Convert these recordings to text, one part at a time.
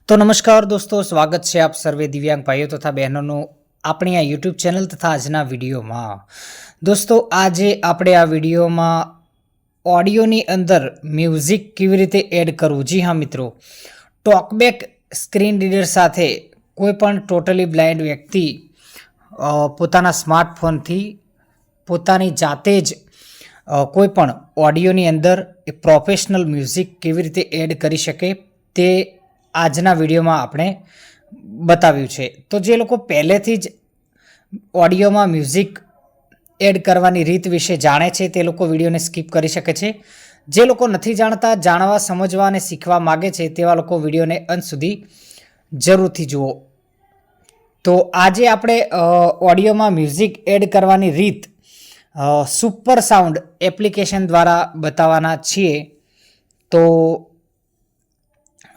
तो नमस्कार दोस्तों, स्वागत है आप सर्वे दिव्यांग भाईओ तथा बहनों अपनी आ यूट्यूब चैनल तथा आजना विडियो में। दोस्तों आज આપણે આ વિડીયોમાં ઓડિયોની અંદર મ્યુઝિક કેવી રીતે એડ કરવું। જી હા મિત્રો, ટોકબેક સ્ક્રીન રીડર સાથે કોઈપણ ટોટલી બ્લાઇન્ડ વ્યક્તિ પોતાના સ્માર્ટફોનથી પોતાની જાતે જ કોઈપણ ઓડિયોની અંદર પ્રોફેશનલ મ્યુઝિક કેવી રીતે એડ કરી શકે તે આજના વિડીયોમાં આપણે બતાવ્યું છે। તો જે લોકો પહેલેથી જ ઓડિયોમાં મ્યુઝિક એડ કરવાની રીત વિશે જાણે છે તે લોકો વિડીયોને સ્કીપ કરી શકે છે। જે લોકો નથી જાણતા, જાણવા સમજવા અને શીખવા માગે છે તેવા લોકો વિડીયોને અંત સુધી જરૂરથી જુઓ। તો આજે આપણે ઓડિયોમાં મ્યુઝિક એડ કરવાની રીત સુપર સાઉન્ડ એપ્લિકેશન દ્વારા બતાવવાના છીએ। તો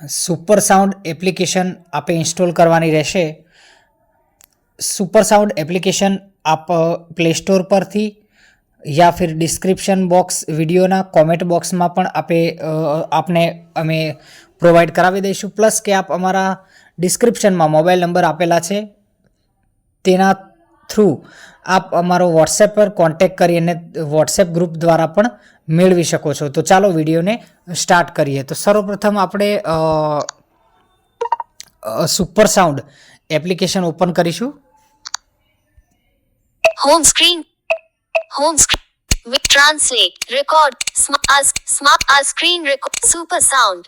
सुपर साउंड एप्लिकेशन आप इंस्टॉल करवानी रहेशे। सुपर साउंड एप्लिकेशन आप प्ले स्टोर पर थी या फिर डिस्क्रिप्शन बॉक्स विडियोना कॉमेंट बॉक्स में पण आपने अमे प्रोवाइड करावी दईशुं। प्लस के आप अमारा डिस्क्रिप्शन में मोबाइल नंबर आपेला छे तेना थ्रू आप अमारो वॉट्सएप पर कॉन्टेक्ट करीने वॉट्सएप ग्रुप द्वारा पण मेळवी शको छो। तो चालो विडियो ने स्टार्ट करिए। तो सर्वप्रथम आपणे सुपर साउंड एप्लिकेशन ओपन करीशुं। Home screen translate record smart screen record super sound.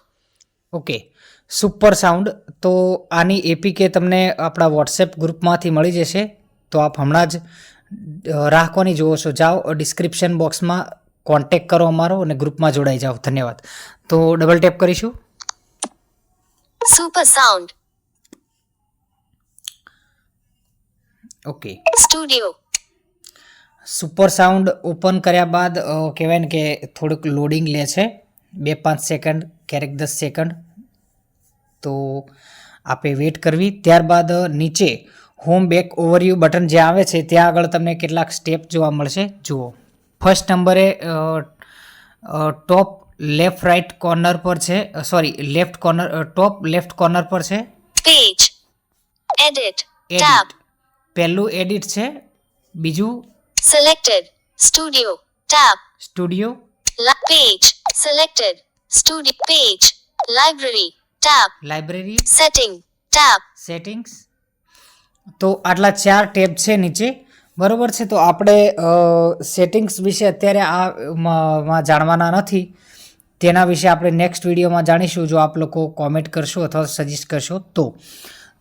Okay, super sound तो आनी एपीके तमने आपणा वॉट्सएप ग्रुप मांथी मळी जशे। तो आप हमणां ज राह कोनी जोवो छो, जाओ डिस्क्रिप्शन बॉक्स में कॉन्टेक्ट करो अमारो और ग्रुप में जोड़ाई जाओ। धन्यवाद। तो डबल टेप करीशुं। Super sound okay, studio. Super sound open कर्या बाद कहेवाय ने के थोड़ुंक लोडिंग ले छे, 2-5 सेकंड क्यारेक 10 सेकंड। तो आपे वेट करवी। त्यारबाद नीचे होम बेक ओवरव्यू बटन जे आवे छे त्यां आगळ तमने केटलाक स्टेप जोवा मळशे। जुओ, फर्स्ट नंबरे टॉप लेफ्ट राइट कॉर्नर पर छे, sorry left corner top left corner पर छे पेज एडिट टैब। पहलू एडिट छे, बीजू selected studio tab studio page selected studio page library tab library setting tab settings. तो आटला 4 टेब छे नीचे, बरोबर छे। तो आपणे सेटिंग्स विषे अत्यारे आ जाणवाना नथी, तेना विषे आपणे नेक्स्ट विडियोमां जाणीशुं जो आप लोको कॉमेंट करशो अथवा सजेस्ट करशो तो।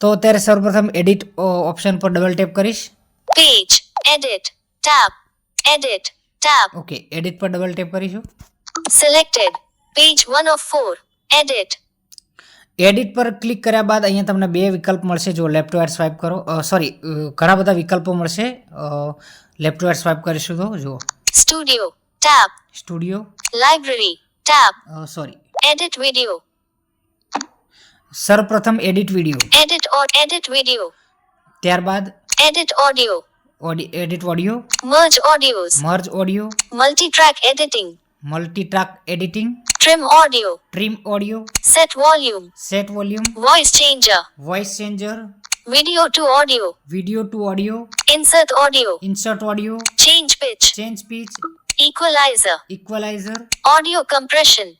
अत्यारे सर्वप्रथम एडिट ऑप्शन पर डबल टेप करीश। Page edit tab edit tab. Okay, edit पर डबल टेप करीशुं। Selected page 1 of 4 edit. Edit पर क्लिक कर्या बाद अहींया तमने 2 विकल्प मळशे। जो लेफ्ट टू राइट स्वाइप करो, सॉरी घणा बधा विकल्पो मळशे। लेफ्ट टू राइट स्वाइप करीशुं तो जुओ studio tab studio library tab sorry edit video. सर्वप्रथम एडिट वीडियो, एडिट वीडियो। त्यारबाद edit audio edit audio, merge audios merge audio, multi track editing multi track editing, trim audio trim audio, set volume set volume, voice changer voice changer, video to audio insert audio change pitch equalizer audio compression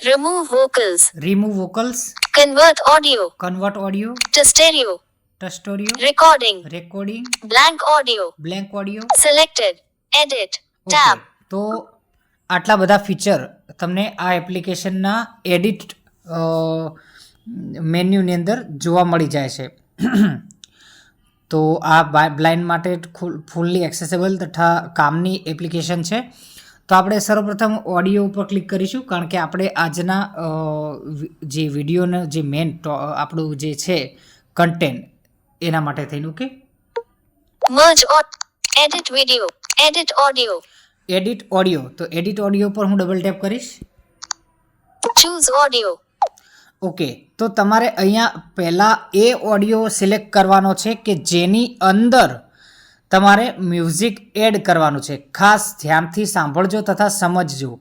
remove vocals convert audio to stereo recording blank audio selected edit tab. तो आटला बधा feature तमने आ एप्लिकेशनना edit मेन्यूनी अंदर जोवा मळी जाय छे। तो आ ब्लाइंड माटे फुल्ली एक्सेसिबल तथा कामनी एप्लिकेशन छे। तो आपणे सर्वप्रथम ऑडियो पर क्लिक करीशुं, कारण के आपणे आजना जे विडियोनो जे मेन आपणुं जे छे कंटेंट एना माटे थईने। Okay, merge edit video edit audio. तो एडिट ऑडियो पर हूँ डबल टेप करीश। Choose audio. ओके, तो तमारे अहींया पहला ए ऑडियो सिलेक्ट करवानो छे के जेनी अंदर तमारे म्यूजिक एड करवानुं छे। खास ध्यानथी सांभळजो तथा समझजो।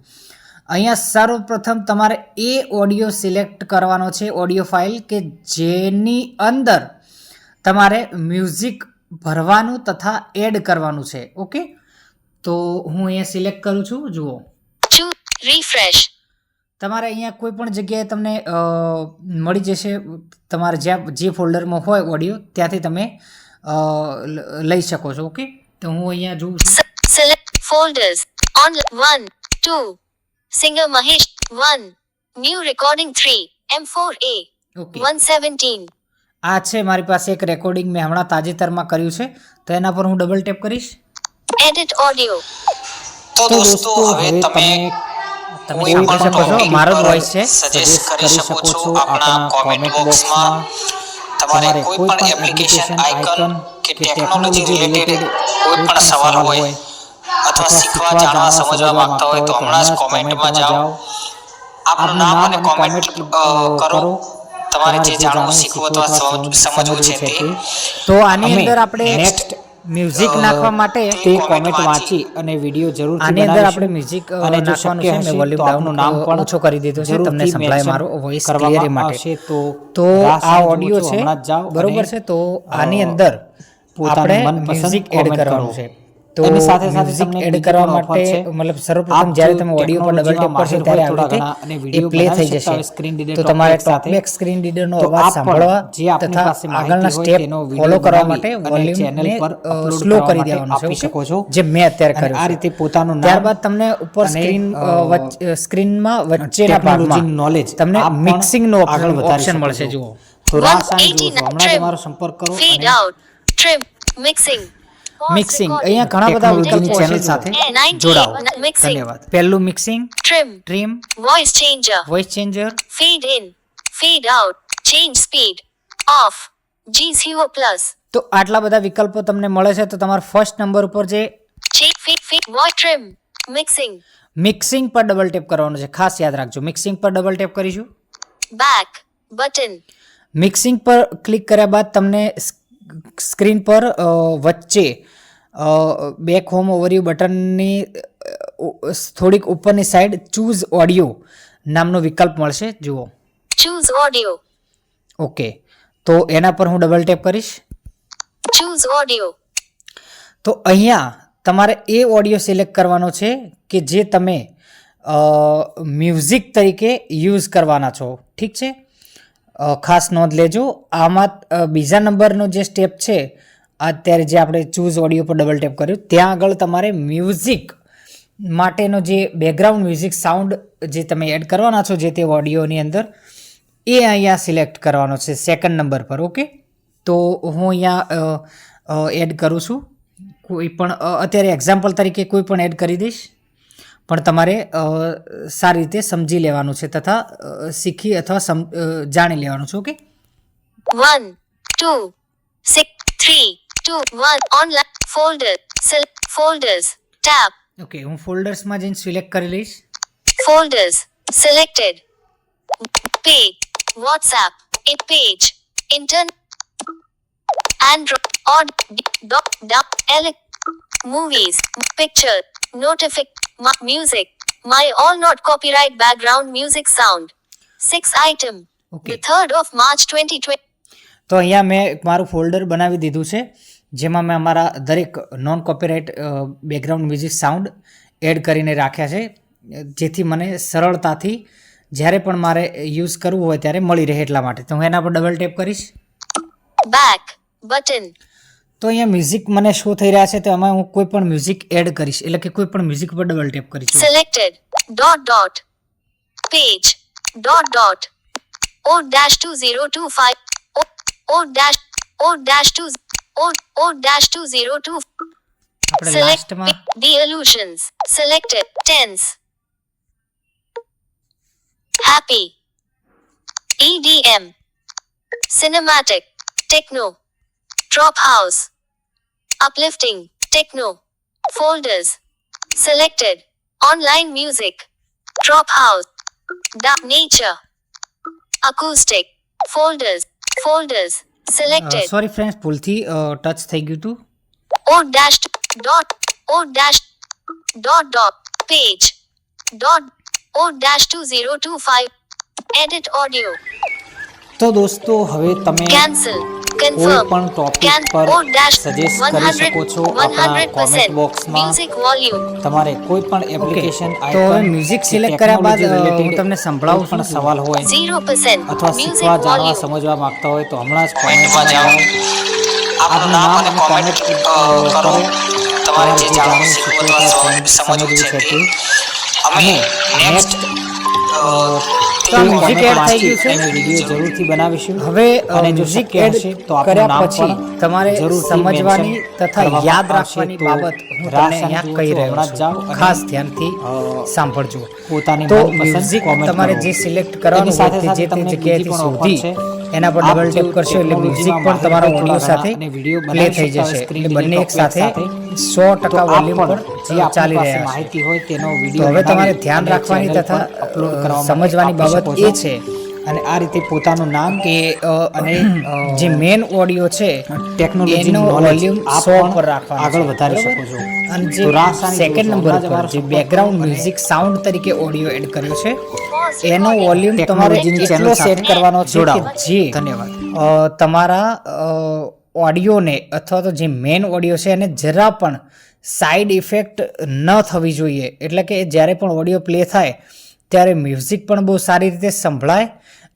અહીંયા સર્વપ્રથમ તમારે એ ઓડિયો સિલેક્ટ કરવાનો છે, ઓડિયો ફાઇલ કે જેની અંદર તમારે મ્યુઝિક ભરવાનું તથા એડ કરવાનું છે. ઓકે, તો હું અહીંયા સિલેક્ટ કરું છું. જુઓ, refresh. તમારે અહીંયા કોઈ પણ જગ્યાએ તમને મળી જશે, તમારે જ્યાં જે ફોલ્ડરમાં હોય ઓડિયો ત્યાંથી તમે લઈ શકો છો. ઓકે, તો હું અહીંયા જોઉં છું. Select folders on 1 2 singer Mahesh 1 new recording 3 M4A okay, 117. આ છે મારી પાસે એક રેકોર્ડિંગ મેં હમણાં તાજેતરમાં કર્યું છે, તો એના પર હું ડબલ ટેપ કરીશ. Edit audio. તો દોસ્તો હવે તમે તમે સાંભળી શકો છો, મારો જ વોઇસ છે. સજેસ્ટ કરી શકો છો આપણા કોમેન્ટ બોક્સમાં. તમારે કોઈ પણ એપ્લિકેશન આઇકન કે ટેકનોલોજી રિલેટેડ કોઈ પણ સવાલ હોય અથવા શીખવા જાણવા સમજવા માંગતા હોય તો હમણાં જ કોમેન્ટમાં જાઓ, આપનું નામ અને કોમેન્ટ કરો. તમારે જે જાણવું શીખવું અથવા સમજવું છે તે. તો આની અંદર આપણે નેક્સ્ટ મ્યુઝિક નાખવા માટે તે કોમેન્ટ વાંચી અને વિડિયો જરૂર આની અંદર આપણે મ્યુઝિક અને જો શક્ય હશે મેં વોલ્યુમ ડાઉન નામ પણ ઓછો કરી દીધો છે, તમને સંભળાય મારો વોઇસ ક્લિયર માટે. તો આ ઓડિયો છે, બરોબર છે. તો આની અંદર આપણે મ્યુઝિક એડ કરવાનું છે. તો એની સાથે મ્યુઝિક એડ કરવા માટે મતલબ સર્વપ્રથમ જ્યારે તમે ઓડિયો પર ડબલ ટેપ કરશો ત્યારે આવી રીતે એ પ્લે થઈ જશે. તો તમારે ટોપબેક સ્ક્રીન રીડરનો અવાજ સાંભળવા તથા આગળના સ્ટેપ ફોલો કરવા માટે વોલ્યુમને સ્લો કરી દેવાનું છે, જે મેં અત્યારે કર્યું. આ રીતે પોતાનું ત્યારબાદ તમને ઉપર સ્ક્રીનમાં વચ્ચેના ભાગમાં નોલેજ તમને મિક્સિંગ નો ઓપ્શન મળશે. જુઓ, તો હમણાં તમારો સંપર્ક કરો. Fade out, trim, mixing. Mixing, અહીંયા ઘણા બધા વિકલ્પો ચેનલ સાથે જોડાઓ. ધન્યવાદ. પહેલું mixing, trim, voice changer, voice changer, fade in, fade out, change speed, off, G0 plus, તો આટલા બધા વિકલ્પો તમને મળે છે. તો તમારા ફર્સ્ટ નંબર ઉપર જે fade, voice trim, mixing, mixing પર ડબલ ટેપ કરવાનું છે, ખાસ યાદ રાખજો. મિક્સિંગ પર ડબલ ટેપ કરીશું. back, button, મિક્સિંગ પર ક્લિક કર્યા બાદ તમને સ્ક્રીન પર વચ્ચે બેક હોમ ઓવરવ્યુ બટનની થોડીક ઉપરની સાઈડ ચૂઝ ઓડિયો નામનો વિકલ્પ મળશે. જુઓ, choose audio, ઓકે, તો એના પર હું ડબલ ટેપ કરીશ. choose audio, તો અહીંયા તમારે એ ઓડિયો સિલેક્ટ કરવાનો છે કે જે તમે મ્યુઝિક તરીકે યુઝ કરવાના છો. ઠીક છે, ખાસ નોંધ લેજો. આમાં બીજા નંબરનો જે સ્ટેપ છે, અત્યારે જે આપણે ચૂઝ ઓડિયો પર ડબલ ટેપ કર્યું, ત્યાં આગળ તમારે મ્યુઝિક માટેનો જે બેકગ્રાઉન્ડ મ્યુઝિક સાઉન્ડ જે તમે એડ કરવાના છો જે તે ઓડિયોની અંદર, એ અહીંયા સિલેક્ટ કરવાનો છે સેકન્ડ નંબર પર. ઓકે, તો હું અહીંયા એડ કરું છું. કોઈ પણ અત્યારે એક્ઝામ્પલ તરીકે કોઈ પણ એડ કરી દઈશ, પણ તમારે સારી રીતે સમજી લેવાનું છે તથા શીખી અથવા જાણી લેવાનું છે. Okay, 1 2 6 3 2 1 online folder, select folders, tab, okay, હું ફોલ્ડર્સમાં જઈને સિલેક્ટ કરી લઈશ. folders, selected, page, WhatsApp, a page, intern, Android, odd, movies, picture, music, my all not copyright background music sound, 6 item, Okay. the 3rd of March 2020. તો અહીંયા મેં મારું folder બનાવી દીધું છે, જેમાં મેં અમારા દરેક non copyright background music sound add કરીને રાખ્યા છે, જેથી મને સરળતાથી જ્યારે પણ મારે યુઝ કરવું હોય ત્યારે મળી રહે એટલા માટે. તો હું એના પર ડબલ ટેપ કરીશ. back button, તો અહીંયા મ્યુઝિક મને શો થઈ રહ્યા છે, તો એમાં હું કોઈ પણ મ્યુઝિક એડ કરીશ, એટલે કે કોઈ પણ મ્યુઝિક પર ડબલ ટેપ કરીશ. selected, page, O-2025, O-2025, આપણે select લાસ્ટમાં the illusions, selected, tense, happy, EDM, cinematic, techno, drop house, uplifting, techno, folders, selected, online music, drop house, nature, acoustic, folders, selected, sorry friends, ભૂલથી touch થઈ ગયું હતું. page, O-2025. Edit audio. તો દોસ્તો હવે તમે Cancel. કોઈ Confirm. પણ ટોપિક પર સજેસ્ટ કરી શકો છો આપણા કોમેન્ટ બોક્સમાં. Music volume. તમારે કોઈ પણ એપ્લિકેશન તો હવે મ્યુઝિક સિલેક્ટ કર્યા બાદ હું તમને સંભળાવું પણ છું. સવાલ હોય 0%. અથવા Music શીખવા જાણવા volume. સમજવા માંગતા હોય તો હમણાં જ કોમેન્ટમાં જાઓ, આપનું નામ અને કોમેન્ટ કરો. તમારે જે જાણવું શીખવું અથવા સમજવું છે તે. અમે નેક્સ્ટ તો આ મ્યુઝિક એડ થઈ ગયું છે. અને વિડીયો જરૂરથી બનાવીશું. હવે અને જો મ્યુઝિક શક્ય એડ હશે તો આપણું કર્યા નામ પછી પણ તમારે જરૂરથી સમજવાની mention તથા કરવામાં યાદ આવશે. રાખવાની તો બાબત હું રાહ તમને અહીંયા સાંજુ કહી તો રહ્યો હમણાં જ જાઓ છું. અને ખાસ ધ્યાનથી સાંભળજો. પોતાની તો મનપસંદ મ્યુઝિક comment તમારે કરો. જે સિલેક્ટ કરવાનું એની હોય સાથે તે સાથે જે તે તમને જગ્યાએથી બીજી પણ શોધી offer છે. એના પર આપ ડબલ જો ટેપ કરશો એટલે મ્યુઝિક ટેકનોલોજીમાં પણ તમારા માહિર હોય ઓડિયો થોડા સાથે ઘણા અને વિડીયો પ્લે થઈ બનાવી શકતા જશે. હોય screen એટલે બંને delete એક સાથે talkback 100% તો આપ વોલ્યુમ પર પણ જે આપણી ચાલી પાસે રહ્યા છે. માહિતી હોય તેનો તો વિડીયો હવે તમારે બનાવી ધ્યાન અને રાખવાની channel તથા પર upload કરવા માટે સમજવાની આપી બાબત શકો એ છો. છે અને આ રીતે પોતાનું નામ કે અને જે મેન ઓડિયો છે ટેકનોલોજી એનો નોલેજ વોલ્યુમ આપ 100 પણ પર રાખવાનો આગળ છે, વધારી બરાબર? શકો છો. અને તો જે રાસાયણિક સેકન્ડ જુઓ, નંબર હમણાં જ પર અમારો જે સંપર્ક બેકગ્રાઉન્ડ કરો અને મ્યુઝિક સાઉન્ડ તરીકે ઓડિયો એડ કર્યો છે Pause એનો recording. વોલ્યુમ તમારે ટેકનોલોજીની એટલો channel સેટ સાથે કરવાનો છે કે જોડાઓ. જે ધન્યવાદ. તમારા ઓડિયોને અથવા તો જે મેન ઓડિયો છે એને જરા પણ સાઈડ ઇફેક્ટ ન થવી જોઈએ. એટલે કે જ્યારે પણ ઓડિયો પ્લે થાય ત્યારે મ્યુઝિક પણ બહુ સારી રીતે સંભળાય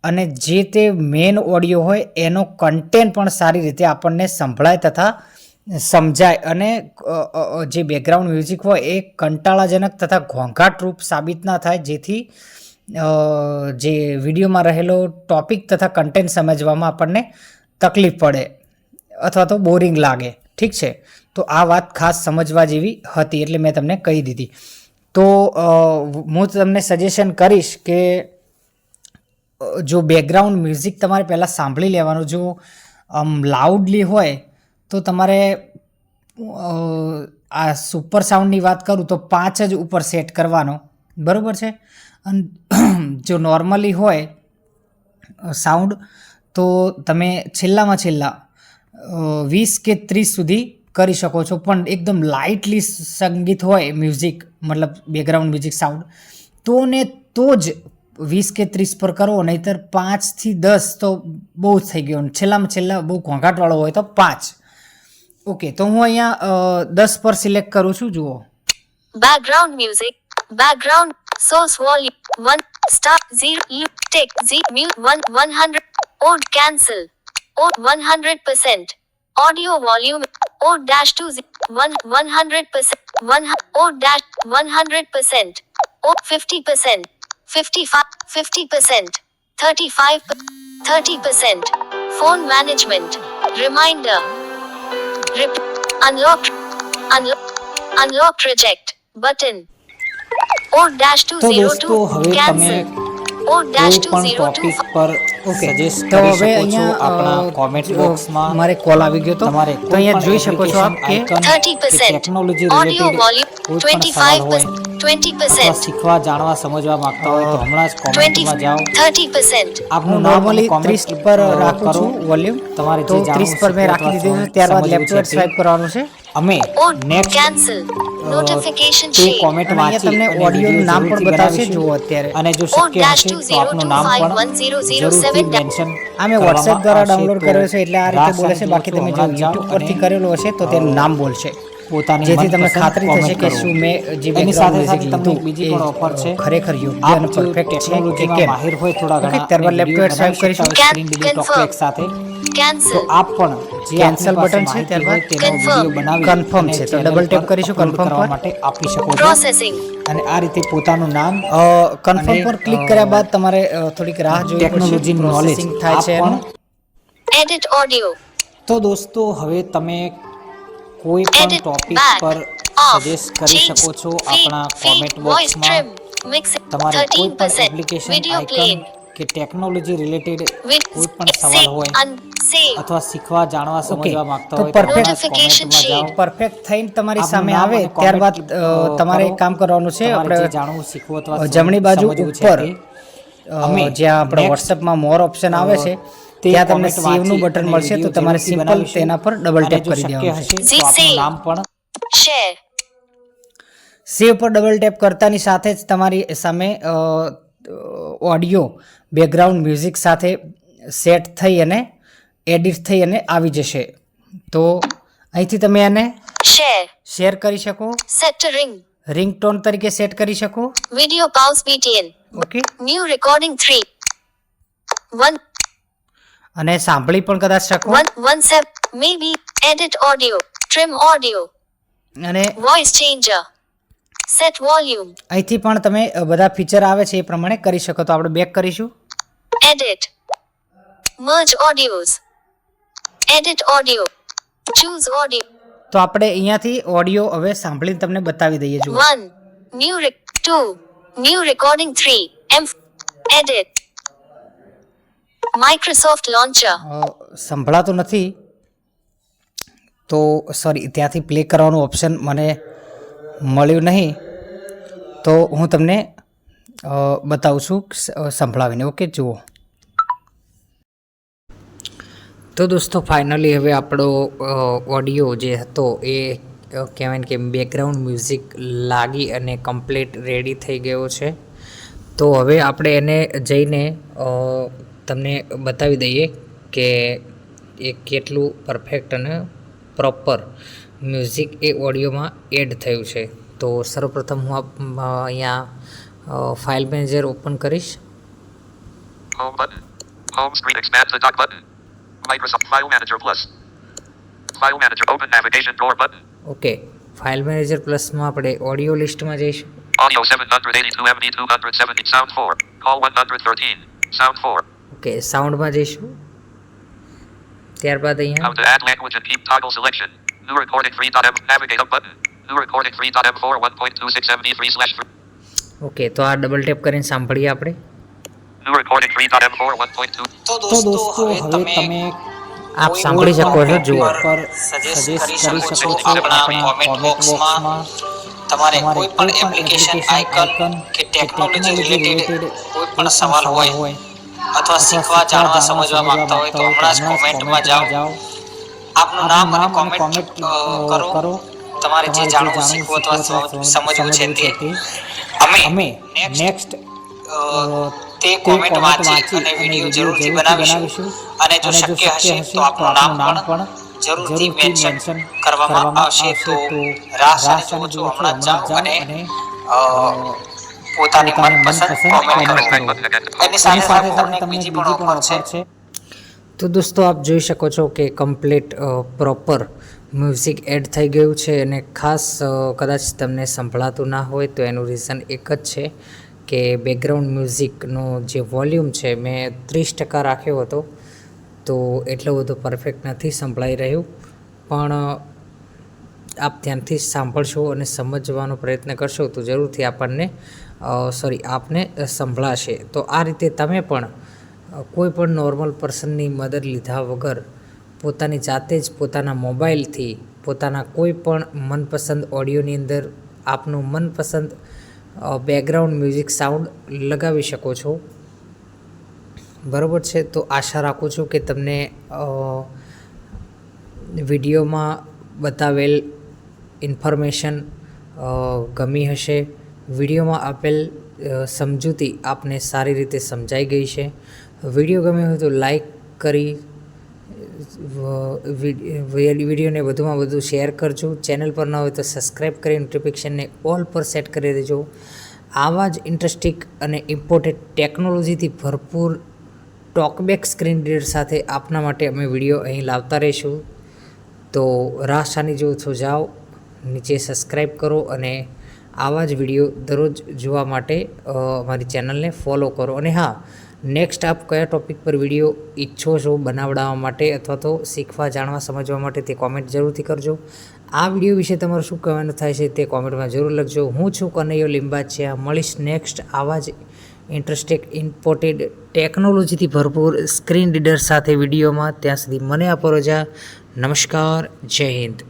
અને જે તે મેન ઓડિયો હોય એનો કન્ટેન્ટ પણ સારી રીતે આપણને સંભળાય તથા સમજાય અને જે બેકગ્રાઉન્ડ મ્યુઝિક હોય એ કંટાળાજનક તથા ઘોંઘાટરૂપ સાબિત ના થાય, જેથી જે વિડીયોમાં રહેલો ટોપિક તથા કન્ટેન્ટ સમજવામાં આપણને તકલીફ પડે અથવા તો બોરિંગ લાગે. ઠીક છે, તો આ વાત ખાસ સમજવા જેવી હતી એટલે મેં તમને કહી દીધી. તો હું તમને સજેશન કરીશ કે જો બેકગ્રાઉન્ડ મ્યુઝિક તમારે પહેલાં સાંભળી લેવાનું. જો લાઉડલી હોય તો તમારે આ સુપર સાઉન્ડની વાત કરું તો 5 જ ઉપર સેટ કરવાનો, બરાબર છે? અને જો નોર્મલી હોય સાઉન્ડ તો તમે છેલ્લામાં છેલ્લા 20 કે 30 સુધી કરી શકો છો. પણ એકદમ લાઇટલી સંગીત હોય મ્યુઝિક, મતલબ બેકગ્રાઉન્ડ મ્યુઝિક સાઉન્ડ, તો જ 20 કે 30 પર કરો, નહીંતર 5 થી 10 તો બહુ જ થઈ ગયો. છેલ્લામાં છેલ્લા બહુ ઘોંઘાટવાળો હોય તો 5. ઓકે, તો હું અહીંયા 10 પર સિલેક્ટ કરું છું. જુઓ, Background music. Background. Source volume. 1. Start 0. Loop. Take 0. 100. Odd cancel. Odd 100%. Audio volume. Odd dash 2. 100%. 100%. Odd 50%. 55. 50%. 35. 30%. Phone management. Reminder. Unlock reject button. O-202 તો દોસ્તો હવે તમે cancel. કોઈ પણ ટોપિક O-202 પર સજેસ્ટ તો કરી હવે શકો છો અહીંયા આપણા કોમેન્ટ બોક્સમાં. મારે કોલ આવી ગયો તો તમારે તો અહીંયા જોઈ શકો છો આપ કે 30%. ટેકનોલોજી Audio રિલેટેડ volume કોઈ પણ સવાલ હોય 25%. અથવા શીખવા જાણવા સમજવા માંગતા હોય તો હમણાં જ 20. કોમેન્ટમાં જાઓ. 30%. આપનું હું નામ અને નોર્મલી comment 30 પર રાખું કરો. છું વોલ્યુમ. તમારે તો જે જાણવું 30 પર મેં શીખવું રાખી અથવા દીધું છે. ત્યારબાદ સમજવું લેફ્ટ છે વર્ડ સ્વાઇપ કરવાનું છે. અમે On નેક્સ્ટ cancel. Notification તે shade. કોમેન્ટ અને અહીંયા વાંચી તમને અને ઓડિયોનું નામ પણ વિડીયો બતાવશે. જરૂરથી જુઓ અત્યારે અને જો શક્ય હશે તો આપનું નામ પણ જરૂરથી મેન્શન આ મેં વોટ્સએપ દ્વારા ડાઉનલોડ કર્યો છે એટલે આ રીતે બોલે છે. બાકી તમે જો યુટ્યુબ પરથી કરેલો હશે તો તેનું નામ બોલશે, પોતાની જેથી તમને મનપસંદ ખાતરી થશે comment કે કરો. શું મેં જે એની બેકગ્રાઉન્ડ સાથે મ્યુઝિક સાથે તમને લીધું બીજી એ પણ offer છે. ખરેખર યોગ્ય આપ અને જો પરફેક્ટ છે કે ટેકનોલોજીમાં કેમ. માહિર હોય થોડા ઓકે, ઘણા ત્યારબાદ અને લેફ્ટ વિડીયો વર્ડ સ્વાઇપ બનાવી શકતા કરીશું. હોય screen delete talkback સાથે, તો Cancel. આપ પણ જે Cancel આપની પાસે button છે, માહિતી ત્યારબાદ હોય તેનો confirm. વિડીયો બનાવી Confirm અને છે, તો channel double tap પર કરીશું upload confirm કરવા પર. માટે આપી શકો છો. Processing. અને આ રીતે પોતાનું નામ કન્ફર્મ અને, પર ક્લિક કર્યા બાદ તમારે થોડીક રાહ જોવી પડશે. ટેકનોલોજી નોલેજ પ્રોસેસિંગ થાય આપ છે એનું. પણ. Edit audio. તો દોસ્તો હવે તમે કોઈ પણ Edit ટોપિક back. પર Off. સજેસ્ટ કરી Change. શકો છો Feed. આપણા કોમેન્ટ Feed. Voice બોક્સમાં. trim. Mix. તમારે કોઈ પણ 13%. Application Video icon playing. કે ટેકનોલોજી રિલેટેડ With કોઈ પણ સવાલ save. હોય Save. અથવા શીખવા જાણવા સમજવા માંગતા તો હોય તો perfect. હમણાં જ Notification કોમેન્ટમાં જાઓ. shade. પરફેક્ટ થઈને તમારી આપનું સામે નામ આવે અને comment, ત્યારબાદ તમારે એક કરો. કામ કરવાનું છે. તમારે જે આપણે જાણવું શીખવું અથવા જમણી બાજુ સમજવું છે ઉપર તે. અમે જ્યાં આપણે next, વોટ્સએપમાં મોર ઓપ્શન આવે છે તે ત્યાં તમને comment સેવનું વાંચી બટન અને મળશે. તો video તમારે જરૂરથી સિમ્પલ બનાવીશું. તેના પર ડબલ અને ટેપ જો કરી શક્ય દેવાનું છે. હશે તો આપનું Save. નામ પણ Share. સેવ પર ડબલ ટેપ કરતાની સાથે જ તમારી સામે ઓડિયો બેકગ્રાઉન્ડ મ્યુઝિક સાથે સેટ થઈ અને એડિટ થઈ અને આવી જશે. તો અહીંથી તમે આને શેર કરી શકો, Set to ring. રિંગટોન તરીકે સેટ કરી શકો. Video pause BTN. Okay, New recording 3. 1 અને સાંભળી પણ કદાચ શકો. 117. Maybe. Edit audio. Trim audio. અને Voice changer. Set volume. અહીંથી પણ તમે બધા ફીચર આવે છે એ પ્રમાણે કરી શકો. તો આપણે બેક કરીશું. Edit. Merge audios. Edit audio. Choose audio. તો આપણે અહીંયાથી ઓડિયો હવે સાંભળીને તમને બતાવી દઈએ. જુઓ, 1. New 2. New recording 3. Edit. Microsoft Launcher. સંભળાતું નથી તો સોરી, ત્યાંથી પ્લે કરવાનું ઓપ્શન મને મળ્યું નહીં, તો હું તમને બતાવું છું સંભળાવીને. ઓકે, જુઓ. તો દોસ્તો ફાઇનલી હવે આપણો ઓડિયો જે હતો એ કહેવાય કે બેકગ્રાઉન્ડ મ્યુઝિક લાગી અને કમ્પ્લીટ રેડી થઈ ગયો છે. તો હવે આપણે એને જઈને તમને બતાવી દઈએ કે એ કેટલું પરફેક્ટ અને પ્રોપર મ્યુઝિક એ ઓડિયોમાં એડ થયું છે. તો સર્વપ્રથમ હું અહીંયા ફાઇલ મેનેજર ઓપન કરીશ. Home button. Home screen expands the dock button. Microsoft File Manager Plus. File Manager open navigation drawer button. Okay, file manager પ્લસમાં આપણે ઓડિયો લિસ્ટમાં જઈશું. Audio 782 MB 270 sound 4. Call 113. Sound 4. Okay, સાઉન્ડમાં જઈશું. ત્યારબાદ અહીંયા How to add language and keep toggle selection. New recording 3.m navigate up button. New recording 3.m4 1.26 MB3/3. Okay, તો આ double tap કરીને સાંભળીએ આપણે. New recording 3.m4 1.2. તો તો દોસ્તો હવે તમે આપ સાંભળી શકો છો. જુઓ, સજેસ્ટ કરી શકો છો આપણા કોમેન્ટ બોક્સમાં. તમારે કોઈ પણ એપ્લિકેશન આઇકન કે ટેકનોલોજી રિલેટેડ કોઈ પણ સવાલ હોય અથવા શીખવા જાણવા સમજવા માંગતા હોય તો હમણાં જ કોમેન્ટમાં જાઓ, આપનું નામ અને કોમેન્ટ કરો. તમારે જે જાણવું, શીખવું અથવા સમજવું છે તે અમે નેક્સ્ટ તે કોમેન્ટ વાંચી અને વિડીયો જરૂરથી બનાવીશું. અને જો શક્ય હશે તો આપનું નામ પણ જરૂરથી મેન્શન કરવામાં આવશે. તો રાહ સાની જુઓ છો, હમણાં જ જાઓ અને પોતાની મનપસંદ કોમેન્ટ કરો. એની સાથે સાથે તમને બીજી પણ ઓફર છે. તો દોસ્તો આપ જોઈ શકો છો કે કમ્પ્લીટ પ્રોપર મ્યુઝિક એડ થઈ ગયું છે. અને ખાસ કદાચ તમને સંભળાતું ના હોય તો એનું રીઝન એક જ છે કે બેકગ્રાઉન્ડ મ્યુઝિકનો જે વોલ્યુમ છે મેં 30% રાખ્યો હતો, તો એટલો બધો પરફેક્ટ નથી સંભળાઈ રહ્યું. પણ આપ ધ્યાનથી સાંભળશો અને સમજવાનો પ્રયત્ન કરશો તો જરૂરથી આપને સંભળાશે. તો આ રીતે તમે પણ કોઈ પણ નોર્મલ પર્સનની મદદ લીધા વગર પોતાની જાતે જ પોતાના મોબાઈલથી પોતાના કોઈ પણ મનપસંદ ઓડિયોની અંદર આપનું મનપસંદ બેકગ્રાઉન્ડ મ્યુઝિક સાઉન્ડ લગાવી શકો છો. બરાબર છે. તો આશા રાખું છું કે તમને વિડીયોમાં બતાવેલ ઇન્ફોર્મેશન ગમી હશે. વિડીયોમાં આપેલ સમજૂતી આપને સારી રીતે સમજાઈ ગઈ છે. વિડીયો ગમ્યો હોય તો લાઈક કરી વિડીયોને વધુમાં વધુ શેર કરજો. ચેનલ પર ન હોય તો સબસ્ક્રાઈબ કરી નોટિફિકેશનને ઓલ પર સેટ કરી દેજો. આવા જ ઇન્ટરેસ્ટિંગ અને ઇમ્પોર્ટન્ટ ટેકનોલોજીથી ભરપૂર ટોકબેક સ્ક્રીન રીડર સાથે આપના માટે અમે વિડીયો અહીં લાવતા રહીશું. તો રાહ શાની જો છો, જાઓ નીચે સબસ્ક્રાઈબ કરો અને આવા જ વિડીયો દરરોજ જોવા માટે અમારી ચેનલને ફોલો કરો. અને હા, નેક્સ્ટ આપ કયા ટૉપિક પર વિડીયો ઈચ્છો છો બનાવડાવવા માટે અથવા તો શીખવા જાણવા સમજવા માટે તે કોમેન્ટ જરૂરથી કરજો. આ વિડીયો વિશે તમારું શું કહેવાનું થાય છે તે કોમેન્ટમાં જરૂર લખજો. હું છું કનૈયો લિંબાચિયા. મળીશ નેક્સ્ટ આવા જ ઇન્ટરેસ્ટિંગ ઇમ્પોર્ટેડ ટેકનોલોજીથી ભરપૂર સ્ક્રીન રીડર સાથે વિડીયોમાં. ત્યાં સુધી મને આપો રજા. નમસ્કાર, જય હિન્દ.